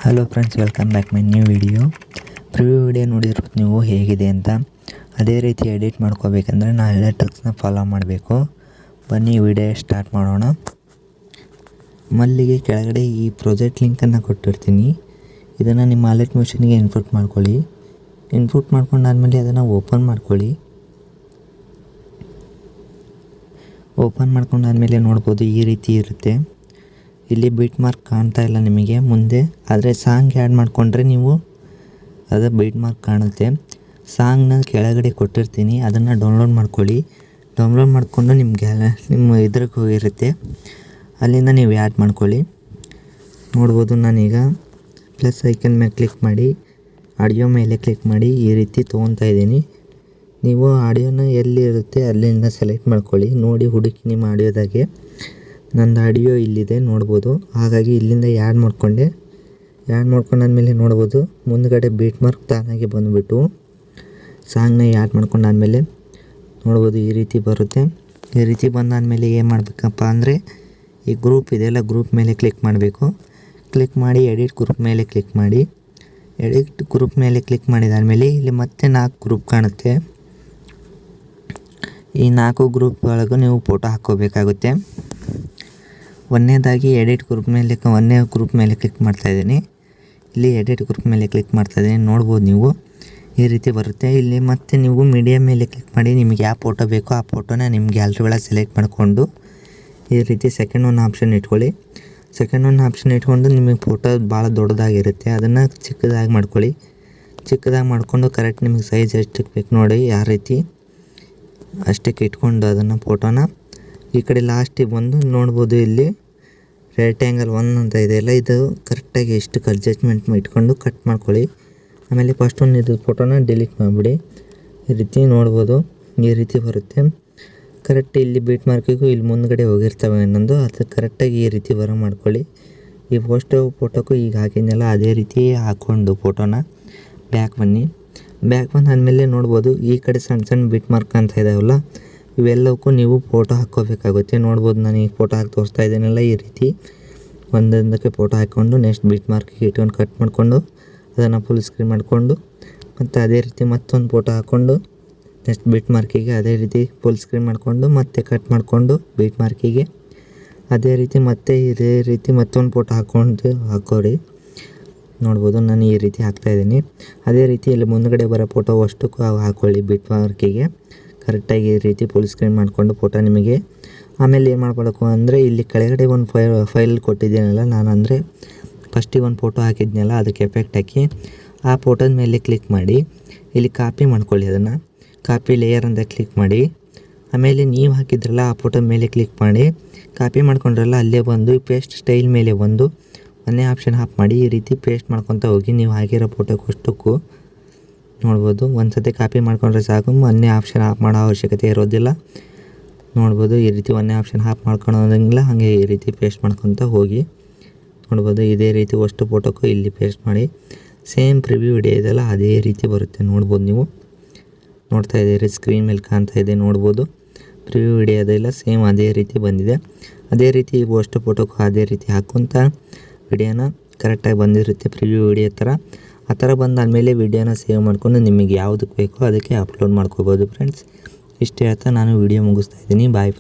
Hello friends, welcome back my new video. Preview video ನೋಡಿರ್ಬೋದು ನೀವು ಹೇಗಿದೆ ಅಂತ. ಅದೇ ರೀತಿ ಎಡಿಟ್ ಮಾಡ್ಕೋಬೇಕಂದ್ರೆ ನಾನು ಎಲ್ಲ ಟ್ರಿಕ್ಸ್ನ ಫಾಲೋ ಮಾಡಬೇಕು. ಬನ್ನಿ ವಿಡಿಯೋ ಸ್ಟಾರ್ಟ್ ಮಾಡೋಣ. ಮಲ್ಲಿಗೆ ಕೆಳಗಡೆ ಈ ಪ್ರಾಜೆಕ್ಟ್ ಲಿಂಕನ್ನು ಕೊಟ್ಟಿರ್ತೀನಿ. ಇದನ್ನು ನಿಮ್ಮ ವಾಲೆಟ್ ಮೆಷಿನ್ಗೆ ಇನ್ಪುಟ್ ಮಾಡ್ಕೊಳ್ಳಿ. ಇನ್ಪುಟ್ ಮಾಡ್ಕೊಂಡಾದ್ಮೇಲೆ ಅದನ್ನು ಓಪನ್ ಮಾಡ್ಕೊಳ್ಳಿ. ಓಪನ್ ಮಾಡ್ಕೊಂಡಾದ್ಮೇಲೆ ನೋಡ್ಬೋದು ಈ ರೀತಿ ಇರುತ್ತೆ. ಇಲ್ಲಿ ಬೀಟ್ ಮಾರ್ಕ್ ಕಾಣ್ತಾ ಇಲ್ಲ ನಿಮಗೆ ಮುಂದೆ, ಆದರೆ ಸಾಂಗ್ ಆ್ಯಡ್ ಮಾಡಿಕೊಂಡ್ರೆ ನೀವು ಅದು ಬೀಟ್ ಮಾರ್ಕ್ ಕಾಣುತ್ತೆ. ಸಾಂಗ್ನ ಕೆಳಗಡೆ ಕೊಟ್ಟಿರ್ತೀನಿ, ಅದನ್ನು ಡೌನ್ಲೋಡ್ ಮಾಡ್ಕೊಳ್ಳಿ. ಡೌನ್ಲೋಡ್ ಮಾಡಿಕೊಂಡು ನಿಮ್ಮ ಇದ್ರಿಗೆ ಹೋಗಿರುತ್ತೆ, ಅಲ್ಲಿಂದ ನೀವು ಆ್ಯಡ್ ಮಾಡ್ಕೊಳ್ಳಿ. ನೋಡ್ಬೋದು ನಾನೀಗ ಪ್ಲಸ್ ಐಕನ್ ಮೇಲೆ ಕ್ಲಿಕ್ ಮಾಡಿ ಆಡಿಯೋ ಮೇಲೆ ಕ್ಲಿಕ್ ಮಾಡಿ ಈ ರೀತಿ ತೊಗೊತಾ ಇದ್ದೀನಿ. ನೀವು ಆಡಿಯೋನ ಎಲ್ಲಿ ಇರುತ್ತೆ ಅಲ್ಲಿಂದ ಸೆಲೆಕ್ಟ್ ಮಾಡ್ಕೊಳ್ಳಿ. ನೋಡಿ ಹುಡುಕಿ ನಿಮ್ಮ ಆಡಿಯೋದಾಗೆ ನಂದು ಆಡಿಯೋ ಇಲ್ಲಿದೆ ನೋಡ್ಬೋದು. ಹಾಗಾಗಿ ಇಲ್ಲಿಂದ ಆ್ಯಡ್ ಮಾಡಿಕೊಂಡೆ. ಆ್ಯಡ್ ಮಾಡ್ಕೊಂಡಾದ್ಮೇಲೆ ನೋಡ್ಬೋದು ಮುಂದ್ಗಡೆ ಬೀಟ್ ಮಾರ್ಕ್ ತಾನಾಗಿ ಬಂದುಬಿಟ್ಟು ಸಾಂಗ್ನ ಆ್ಯಡ್ ಮಾಡ್ಕೊಂಡಾದ್ಮೇಲೆ ನೋಡ್ಬೋದು ಈ ರೀತಿ ಬರುತ್ತೆ. ಈ ರೀತಿ ಬಂದಾದಮೇಲೆ ಏನು ಮಾಡಬೇಕಪ್ಪ ಅಂದರೆ ಈ ಗ್ರೂಪ್ ಇದೆಲ್ಲ ಗ್ರೂಪ್ ಮೇಲೆ ಕ್ಲಿಕ್ ಮಾಡಬೇಕು. ಕ್ಲಿಕ್ ಮಾಡಿ ಎಡಿಟ್ ಗ್ರೂಪ್ ಮೇಲೆ ಕ್ಲಿಕ್ ಮಾಡಿ. ಎಡಿಟ್ ಗ್ರೂಪ್ ಮೇಲೆ ಕ್ಲಿಕ್ ಮಾಡಿದಾದಮೇಲೆ ಇಲ್ಲಿ ಮತ್ತೆ 4 ಗ್ರೂಪ್ ಕಾಣುತ್ತೆ. ಈ 4 ಗ್ರೂಪ್ ಒಳಗೂ ನೀವು ಫೋಟೋ ಹಾಕ್ಕೋಬೇಕಾಗುತ್ತೆ. ಒಂದನೇದಾಗಿ ಎಡಿಟ್ ಗ್ರೂಪ್ ಮೇಲೆ ಒಂದನೇ ಗ್ರೂಪ್ ಮೇಲೆ ಕ್ಲಿಕ್ ಮಾಡ್ತಾಯಿದ್ದೀನಿ. ಇಲ್ಲಿ ಎಡಿಟ್ ಗ್ರೂಪ್ ಮೇಲೆ ಕ್ಲಿಕ್ ಮಾಡ್ತಾಯಿದ್ದೀನಿ. ನೋಡ್ಬೋದು ನೀವು ಈ ರೀತಿ ಬರುತ್ತೆ. ಇಲ್ಲಿ ಮತ್ತೆ ನೀವು ಮೀಡಿಯಾ ಮೇಲೆ ಕ್ಲಿಕ್ ಮಾಡಿ ನಿಮಗೆ ಯಾವ ಫೋಟೋ ಬೇಕೋ ಆ ಫೋಟೋನ ನಿಮ್ಮ ಗ್ಯಾಲರಿ ಒಳಗೆ ಸೆಲೆಕ್ಟ್ ಮಾಡಿಕೊಂಡು ಈ ರೀತಿ ಸೆಕೆಂಡ್ ಒನ್ ಆಪ್ಷನ್ ಇಟ್ಕೊಳ್ಳಿ. ಸೆಕೆಂಡ್ ಒನ್ ಆಪ್ಷನ್ ಇಟ್ಕೊಂಡು ನಿಮಗೆ ಫೋಟೋ ಭಾಳ ದೊಡ್ಡದಾಗಿರುತ್ತೆ, ಅದನ್ನು ಚಿಕ್ಕದಾಗಿ ಮಾಡ್ಕೊಳ್ಳಿ. ಚಿಕ್ಕದಾಗಿ ಮಾಡಿಕೊಂಡು ಕರೆಕ್ಟ್ ನಿಮಗೆ ಸೈಜ್ ಎಷ್ಟಕ್ಕೆ ಬೇಕು ನೋಡಿ ಯಾವ ರೀತಿ ಅಷ್ಟಕ್ಕೆ ಇಟ್ಕೊಂಡು ಅದನ್ನು ಫೋಟೋನ ಈ ಕಡೆ ಲಾಸ್ಟಿಗೆ ಬಂದು ನೋಡ್ಬೋದು ಇಲ್ಲಿ ರೆಕ್ಟ್ಯಾಂಗಲ್ 1 ಅಂತ ಇದೆಯಲ್ಲ, ಇದು ಕರೆಕ್ಟಾಗಿ ಎಷ್ಟು ಅಡ್ಜಸ್ಟ್ಮೆಂಟ್ ಇಟ್ಕೊಂಡು ಕಟ್ ಮಾಡ್ಕೊಳ್ಳಿ. ಆಮೇಲೆ ಫಸ್ಟ್ ಒಂದು ಇದು ಫೋಟೋನ ಡಿಲೀಟ್ ಮಾಡಿಬಿಡಿ. ಈ ರೀತಿ ನೋಡ್ಬೋದು ಈ ರೀತಿ ಬರುತ್ತೆ. ಕರೆಕ್ಟ್ ಇಲ್ಲಿ ಬೀಟ್ ಮಾರ್ಕಿಗೂ ಇಲ್ಲಿ ಮುಂದ್ಗಡೆ ಹೋಗಿರ್ತವೆ ಇನ್ನೊಂದು, ಅದು ಕರೆಕ್ಟಾಗಿ ಈ ರೀತಿ ಬರೋ ಮಾಡ್ಕೊಳ್ಳಿ. ಈ ಫೋಟೋಕ್ಕೂ ಈಗ ಹಾಕಿದ್ನೆಲ್ಲ ಅದೇ ರೀತಿ ಹಾಕ್ಕೊಂಡು ಫೋಟೋನ ಬ್ಯಾಕ್ ಬನ್ನಿ. ಬ್ಯಾಕ್ ಬಂದಾದಮೇಲೆ ನೋಡ್ಬೋದು ಈ ಕಡೆ ಸಣ್ಣ ಸಣ್ಣ ಬೀಟ್ ಮಾರ್ಕ್ ಅಂತ ಇದಾವಲ್ಲ, ಇವೆಲ್ಲವಕ್ಕೂ ನೀವು ಫೋಟೋ ಹಾಕ್ಕೋಬೇಕಾಗುತ್ತೆ. ನೋಡ್ಬೋದು ನಾನು ಈಗ ಫೋಟೋ ಹಾಕಿ ತೋರಿಸ್ತಾ ಇದ್ದೀನಲ್ಲ, ಈ ರೀತಿ ಒಂದೊಂದಕ್ಕೆ ಫೋಟೋ ಹಾಕ್ಕೊಂಡು ನೆಕ್ಸ್ಟ್ ಬೀಟ್ ಮಾರ್ಕಿಗೆ ಇಟ್ಕೊಂಡು ಕಟ್ ಮಾಡಿಕೊಂಡು ಅದನ್ನು ಫುಲ್ ಸ್ಕ್ರೀನ್ ಮಾಡಿಕೊಂಡು ಮತ್ತು ಅದೇ ರೀತಿ ಮತ್ತೊಂದು ಫೋಟೋ ಹಾಕ್ಕೊಂಡು ನೆಕ್ಸ್ಟ್ ಬೀಟ್ ಮಾರ್ಕಿಗೆ ಅದೇ ರೀತಿ ಫುಲ್ ಸ್ಕ್ರೀನ್ ಮಾಡಿಕೊಂಡು ಮತ್ತೆ ಕಟ್ ಮಾಡಿಕೊಂಡು ಬೀಟ್ ಮಾರ್ಕಿಗೆ ಅದೇ ರೀತಿ ಮತ್ತೆ ಇದೇ ರೀತಿ ಮತ್ತೊಂದು ಫೋಟೋ ಹಾಕ್ಕೊಡಿ. ನೋಡ್ಬೋದು ನಾನು ಈ ರೀತಿ ಹಾಕ್ತಾಯಿದ್ದೀನಿ. ಅದೇ ರೀತಿ ಇಲ್ಲಿ ಮುಂದ್ಗಡೆ ಬರೋ ಫೋಟೋ ಅಷ್ಟಕ್ಕೂ ಹಾಕ್ಕೊಳ್ಳಿ ಬೀಟ್ ಮಾರ್ಕಿಗೆ ಕರೆಕ್ಟಾಗಿ ಈ ರೀತಿ ಫುಲ್ ಸ್ಕ್ರೀನ್ ಮಾಡಿಕೊಂಡು ಫೋಟೋ ನಿಮಗೆ. ಆಮೇಲೆ ಏನು ಮಾಡಬೇಕು ಅಂದರೆ ಇಲ್ಲಿ ಕೆಳಗಡೆ ಒಂದು ಫೈಲ್ ಕೊಟ್ಟಿದ್ದೀನಲ್ಲ ನಾನು, ಅಂದರೆ ಫಸ್ಟಿಗೆ ಒಂದು ಫೋಟೋ ಹಾಕಿದ್ನಲ್ಲ ಅದಕ್ಕೆ ಎಫೆಕ್ಟ್ ಹಾಕಿ ಆ ಫೋಟೋದ ಮೇಲೆ ಕ್ಲಿಕ್ ಮಾಡಿ ಇಲ್ಲಿ ಕಾಪಿ ಮಾಡ್ಕೊಳ್ಳಿ. ಅದನ್ನು ಕಾಪಿ ಲೇಯರ್ ಅಂತ ಕ್ಲಿಕ್ ಮಾಡಿ ಆಮೇಲೆ ನೀವು ಹಾಕಿದ್ರಲ್ಲ ಆ ಫೋಟೋ ಮೇಲೆ ಕ್ಲಿಕ್ ಮಾಡಿ ಕಾಪಿ ಮಾಡ್ಕೊಂಡ್ರಲ್ಲ ಅಲ್ಲೇ ಬಂದು ಪೇಸ್ಟ್ ಸ್ಟೈಲ್ ಮೇಲೆ ಬಂದು ಒಂದೇ ಆಪ್ಷನ್ ಆಫ್ ಮಾಡಿ ಈ ರೀತಿ ಪೇಸ್ಟ್ ಮಾಡ್ಕೊತ ಹೋಗಿ ನೀವು ಹಾಕಿರೋ ಫೋಟೋಕ್ಕಷ್ಟಕ್ಕೂ. ನೋಡ್ಬೋದು ಒಂದು ಸತಿ ಕಾಪಿ ಮಾಡ್ಕೊಂಡ್ರೆ ಸಾಕು, ಒಂದೇ ಆಪ್ಷನ್ ಆಫ್ ಮಾಡೋ ಅವಶ್ಯಕತೆ ಇರೋದಿಲ್ಲ. ನೋಡ್ಬೋದು ಈ ರೀತಿ ಒಂದೇ ಆಪ್ಷನ್ ಆಫ್ ಮಾಡ್ಕೊಳೋದಂಗಿಲ್ಲ, ಹಾಗೆ ಈ ರೀತಿ ಪೇಸ್ಟ್ ಮಾಡ್ಕೊತ ಹೋಗಿ. ನೋಡ್ಬೋದು ಇದೇ ರೀತಿ ಅಷ್ಟು ಫೋಟೋಕ್ಕೂ ಇಲ್ಲಿ ಪೇಸ್ಟ್ ಮಾಡಿ ಸೇಮ್ ಪ್ರಿವ್ಯೂ ವಿಡಿಯೋ ಇದೆಲ್ಲ ಅದೇ ರೀತಿ ಬರುತ್ತೆ. ನೋಡ್ಬೋದು ನೀವು ನೋಡ್ತಾ ಇದ್ದೀರಿ ಸ್ಕ್ರೀನ್ ಮೇಲೆ ಕಾಣ್ತಾ ಇದೆ. ನೋಡ್ಬೋದು ಪ್ರಿವ್ಯೂ ವಿಡಿಯೋ ಅದೆಲ್ಲ ಸೇಮ್ ಅದೇ ರೀತಿ ಬಂದಿದೆ. ಅದೇ ರೀತಿ ಇವು ಅಷ್ಟು ಫೋಟೋಕ್ಕೂ ಅದೇ ರೀತಿ ಹಾಕ್ಕೊಂತ ವಿಡಿಯೋನ ಕರೆಕ್ಟಾಗಿ ಬಂದಿರುತ್ತೆ ಪ್ರಿವ್ಯೂ ವಿಡಿಯೋ ಥರ. ಆ ಥರ ಬಂದಾದಮೇಲೆ ವಿಡಿಯೋನ ಸೇವ್ ಮಾಡಿಕೊಂಡು ನಿಮಗೆ ಯಾವುದಕ್ಕೆ ಬೇಕೋ ಅದಕ್ಕೆ ಅಪ್ಲೋಡ್ ಮಾಡ್ಕೋಬೋದು ಫ್ರೆಂಡ್ಸ್. ಇಷ್ಟು ಹೇಳ್ತಾ ನಾನು ವಿಡಿಯೋ ಮುಗಿಸ್ತಾ ಇದ್ದೀನಿ. ಬಾಯ್.